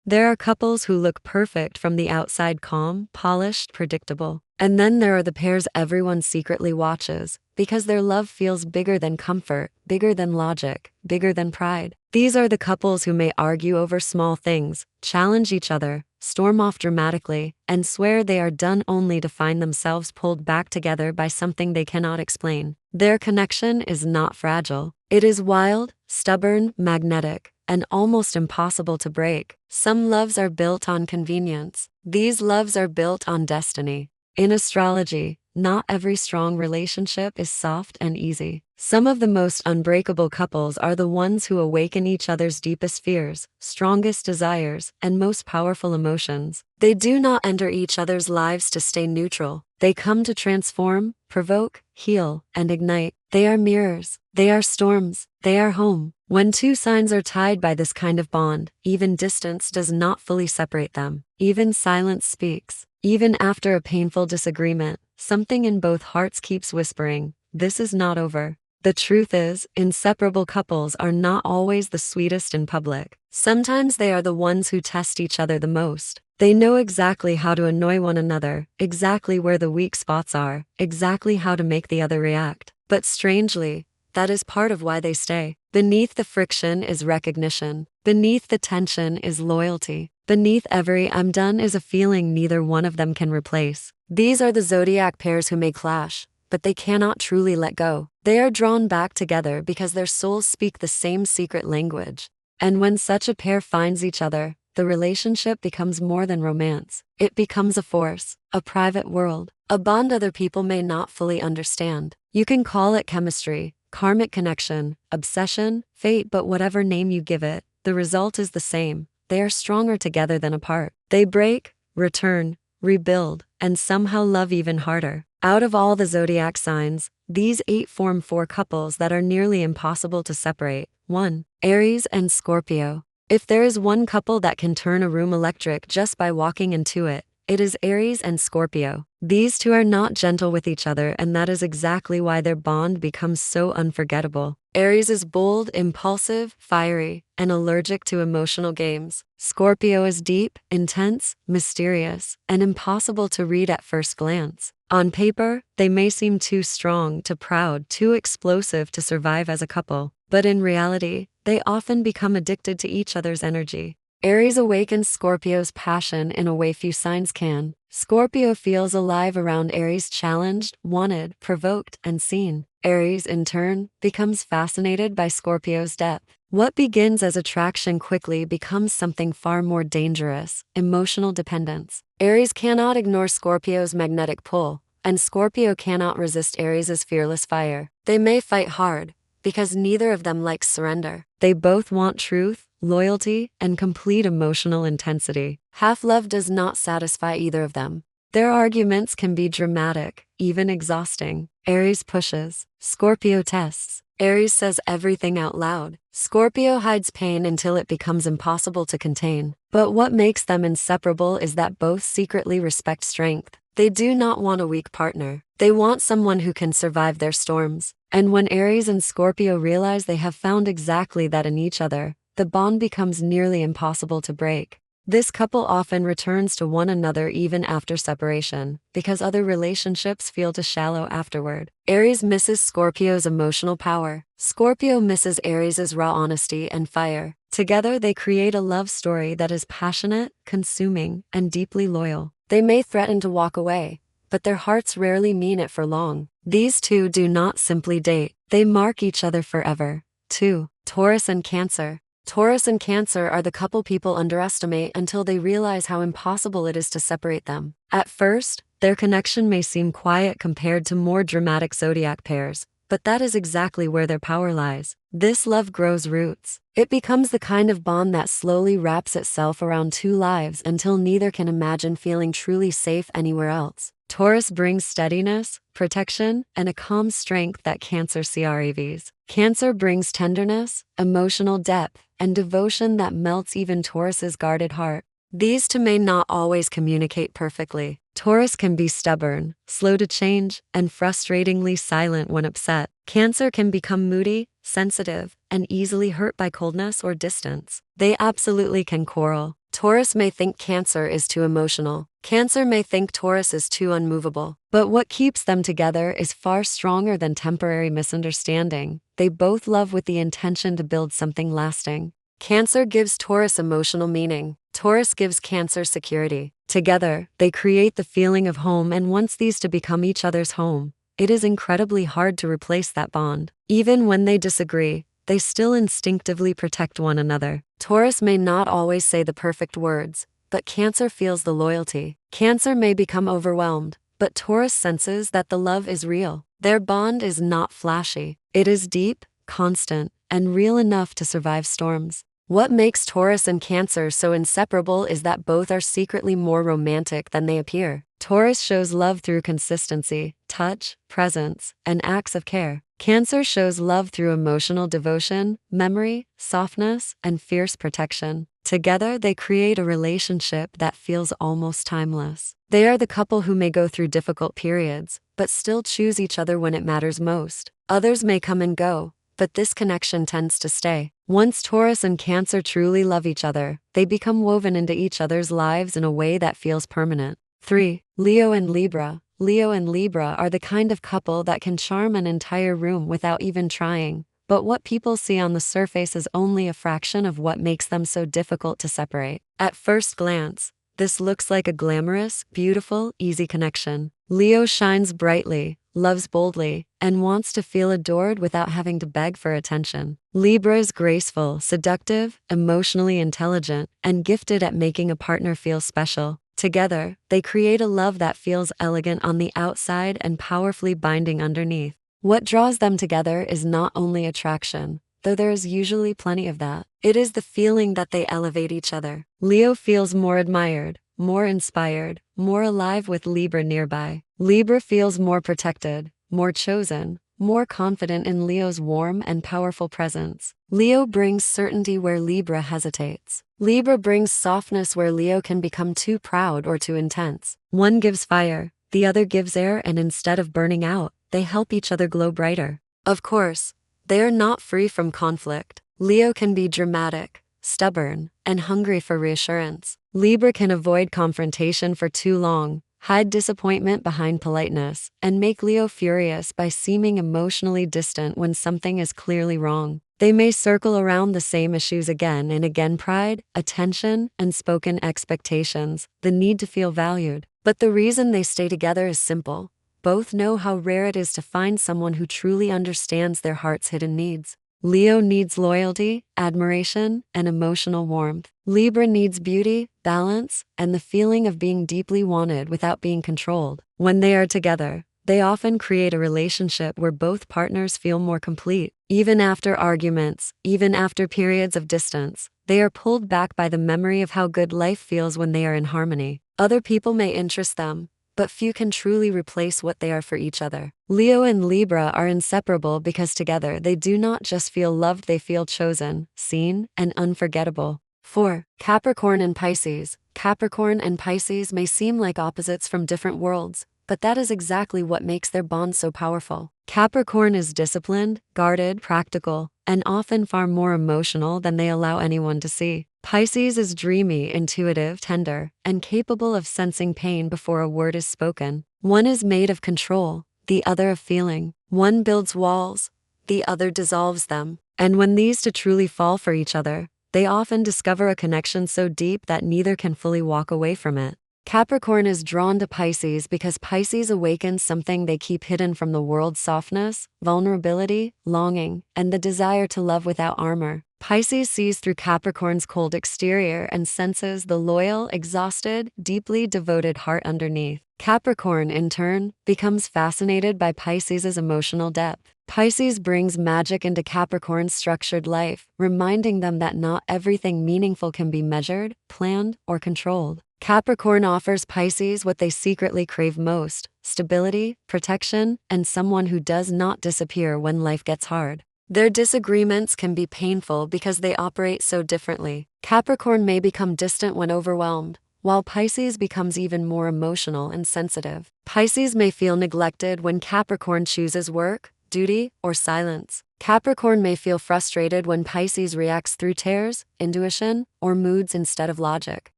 There are couples who look perfect from the outside, calm, polished, predictable. And then there are the pairs everyone secretly watches, because their love feels bigger than comfort, bigger than logic, bigger than pride. These are the couples who may argue over small things, challenge each other, storm off dramatically, and swear they are done only to find themselves pulled back together by something they cannot explain. Their connection is not fragile. It is wild, stubborn, magnetic, and almost impossible to break. Some loves are built on convenience. These loves are built on destiny. In astrology, not every strong relationship is soft and easy. Some of the most unbreakable couples are the ones who awaken each other's deepest fears, strongest desires, and most powerful emotions. They do not enter each other's lives to stay neutral. They come to transform, provoke, heal, and ignite. They are mirrors. They are storms. They are home. When two signs are tied by this kind of bond, even distance does not fully separate them. Even silence speaks. Even after a painful disagreement, something in both hearts keeps whispering, "This is not over." The truth is, inseparable couples are not always the sweetest in public. Sometimes they are the ones who test each other the most. They know exactly how to annoy one another, exactly where the weak spots are, exactly how to make the other react. But strangely, that is part of why they stay. Beneath the friction is recognition. Beneath the tension is loyalty. Beneath every "I'm done" is a feeling neither one of them can replace. These are the zodiac pairs who may clash, but they cannot truly let go. They are drawn back together because their souls speak the same secret language. And when such a pair finds each other, the relationship becomes more than romance. It becomes a force, a private world, a bond other people may not fully understand. You can call it chemistry, karmic connection, obsession, fate, but whatever name you give it, the result is the same. They are stronger together than apart. They break, return, rebuild, and somehow love even harder. Out of all the zodiac signs, these 8 form 4 couples that are nearly impossible to separate. 1. Aries and Scorpio. If there is one couple that can turn a room electric just by walking into it, it is Aries and Scorpio. These two are not gentle with each other, and that is exactly why their bond becomes so unforgettable. Aries is bold, impulsive, fiery, and allergic to emotional games. Scorpio is deep, intense, mysterious, and impossible to read at first glance. On paper, they may seem too strong, too proud, too explosive to survive as a couple, but in reality, they often become addicted to each other's energy. Aries awakens Scorpio's passion in a way few signs can. Scorpio feels alive around Aries, challenged, wanted, provoked, and seen. Aries, in turn, becomes fascinated by Scorpio's depth. What begins as attraction quickly becomes something far more dangerous: emotional dependence. Aries cannot ignore Scorpio's magnetic pull, and Scorpio cannot resist Aries' fearless fire. They may fight hard, because neither of them likes surrender. They both want truth, loyalty, and complete emotional intensity. Half-love does not satisfy either of them. Their arguments can be dramatic, even exhausting. Aries pushes, Scorpio tests. Aries says everything out loud. Scorpio hides pain until it becomes impossible to contain. But what makes them inseparable is that both secretly respect strength. They do not want a weak partner. They want someone who can survive their storms. And when Aries and Scorpio realize they have found exactly that in each other, the bond becomes nearly impossible to break. This couple often returns to one another even after separation, because other relationships feel too shallow afterward. Aries misses Scorpio's emotional power. Scorpio misses Aries' raw honesty and fire. Together they create a love story that is passionate, consuming, and deeply loyal. They may threaten to walk away, but their hearts rarely mean it for long. These two do not simply date, they mark each other forever. 2. Taurus and Cancer. Taurus and Cancer are the couple people underestimate until they realize how impossible it is to separate them. At first, their connection may seem quiet compared to more dramatic zodiac pairs, but that is exactly where their power lies. This love grows roots. It becomes the kind of bond that slowly wraps itself around two lives until neither can imagine feeling truly safe anywhere else. Taurus brings steadiness, protection, and a calm strength that Cancer craves. Cancer brings tenderness, emotional depth, and devotion that melts even Taurus's guarded heart. These two may not always communicate perfectly. Taurus can be stubborn, slow to change, and frustratingly silent when upset. Cancer can become moody, sensitive, and easily hurt by coldness or distance. They absolutely can quarrel, Taurus may think Cancer is too emotional. Cancer may think Taurus is too unmovable. But what keeps them together is far stronger than temporary misunderstanding. They both love with the intention to build something lasting. Cancer gives Taurus emotional meaning. Taurus gives Cancer security. Together, they create the feeling of home and wants these to become each other's home. It is incredibly hard to replace that bond. Even when they disagree, they still instinctively protect one another. Taurus may not always say the perfect words, but Cancer feels the loyalty. Cancer may become overwhelmed, but Taurus senses that the love is real. Their bond is not flashy. It is deep, constant, and real enough to survive storms. What makes Taurus and Cancer so inseparable is that both are secretly more romantic than they appear. Taurus shows love through consistency, touch, presence, and acts of care. Cancer shows love through emotional devotion, memory, softness, and fierce protection. Together, they create a relationship that feels almost timeless. They are the couple who may go through difficult periods, but still choose each other when it matters most. Others may come and go, but this connection tends to stay. Once Taurus and Cancer truly love each other, they become woven into each other's lives in a way that feels permanent. 3. Leo and Libra. Leo and Libra are the kind of couple that can charm an entire room without even trying. But what people see on the surface is only a fraction of what makes them so difficult to separate. At first glance, this looks like a glamorous, beautiful, easy connection. Leo shines brightly, loves boldly, and wants to feel adored without having to beg for attention. Libra is graceful, seductive, emotionally intelligent, and gifted at making a partner feel special. Together, they create a love that feels elegant on the outside and powerfully binding underneath. What draws them together is not only attraction, though there is usually plenty of that. It is the feeling that they elevate each other. Leo feels more admired, more inspired, more alive with Libra nearby. Libra feels more protected, more chosen, more confident in Leo's warm and powerful presence. Leo brings certainty where Libra hesitates. Libra brings softness where Leo can become too proud or too intense. One gives fire, the other gives air, and instead of burning out, they help each other glow brighter. Of course, they are not free from conflict. Leo can be dramatic, stubborn, and hungry for reassurance. Libra can avoid confrontation for too long, hide disappointment behind politeness, and make Leo furious by seeming emotionally distant when something is clearly wrong. They may circle around the same issues again and again: pride, attention, unspoken expectations, the need to feel valued. But the reason they stay together is simple. Both know how rare it is to find someone who truly understands their heart's hidden needs. Leo needs loyalty, admiration, and emotional warmth. Libra needs beauty, balance, and the feeling of being deeply wanted without being controlled. When they are together, they often create a relationship where both partners feel more complete. Even after arguments, even after periods of distance, they are pulled back by the memory of how good life feels when they are in harmony. Other people may interest them, but few can truly replace what they are for each other. Leo and Libra are inseparable because together they do not just feel loved, they feel chosen, seen, and unforgettable. 4. Capricorn and Pisces. Capricorn and Pisces may seem like opposites from different worlds, but that is exactly what makes their bond so powerful. Capricorn is disciplined, guarded, practical, and often far more emotional than they allow anyone to see. Pisces is dreamy, intuitive, tender, and capable of sensing pain before a word is spoken. One is made of control, the other of feeling. One builds walls, the other dissolves them. And when these two truly fall for each other, they often discover a connection so deep that neither can fully walk away from it. Capricorn is drawn to Pisces because Pisces awakens something they keep hidden from the world's: softness, vulnerability, longing, and the desire to love without armor. Pisces sees through Capricorn's cold exterior and senses the loyal, exhausted, deeply devoted heart underneath. Capricorn, in turn, becomes fascinated by Pisces' emotional depth. Pisces brings magic into Capricorn's structured life, reminding them that not everything meaningful can be measured, planned, or controlled. Capricorn offers Pisces what they secretly crave most: stability, protection, and someone who does not disappear when life gets hard. Their disagreements can be painful because they operate so differently. Capricorn may become distant when overwhelmed, while Pisces becomes even more emotional and sensitive. Pisces may feel neglected when Capricorn chooses work, duty, or silence. Capricorn may feel frustrated when Pisces reacts through tears, intuition, or moods instead of logic.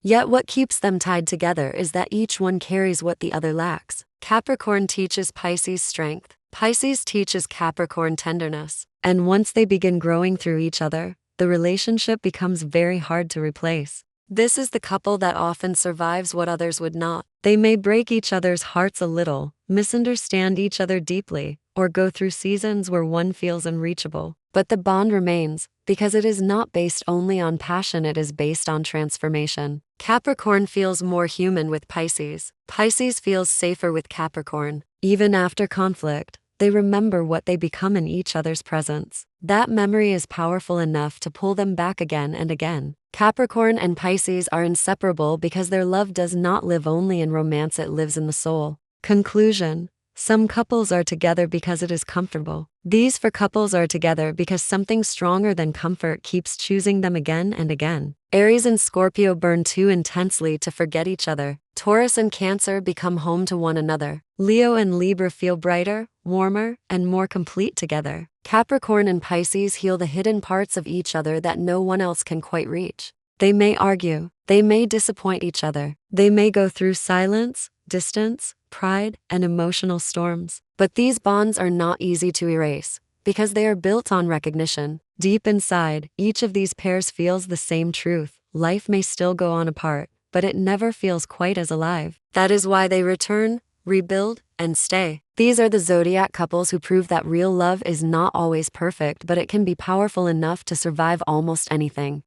Yet what keeps them tied together is that each one carries what the other lacks. Capricorn teaches Pisces strength. Pisces teaches Capricorn tenderness. And once they begin growing through each other, the relationship becomes very hard to replace. This is the couple that often survives what others would not. They may break each other's hearts a little, misunderstand each other deeply, or go through seasons where one feels unreachable. But the bond remains, because it is not based only on passion, it is based on transformation. Capricorn feels more human with Pisces. Pisces feels safer with Capricorn. Even after conflict, they remember what they become in each other's presence. That memory is powerful enough to pull them back again and again. Capricorn and Pisces are inseparable because their love does not live only in romance, it lives in the soul. Conclusion: some couples are together because it is comfortable. These four couples are together because something stronger than comfort keeps choosing them again and again. Aries and Scorpio burn too intensely to forget each other. Taurus and Cancer become home to one another. Leo and Libra feel brighter, warmer, and more complete together. Capricorn and Pisces heal the hidden parts of each other that no one else can quite reach. They may argue, they may disappoint each other, they may go through silence, distance, pride, and emotional storms. But these bonds are not easy to erase, because they are built on recognition. Deep inside, each of these pairs feels the same truth. Life may still go on apart, but it never feels quite as alive. That is why they return, rebuild, and stay. These are the Zodiac couples who prove that real love is not always perfect, but it can be powerful enough to survive almost anything.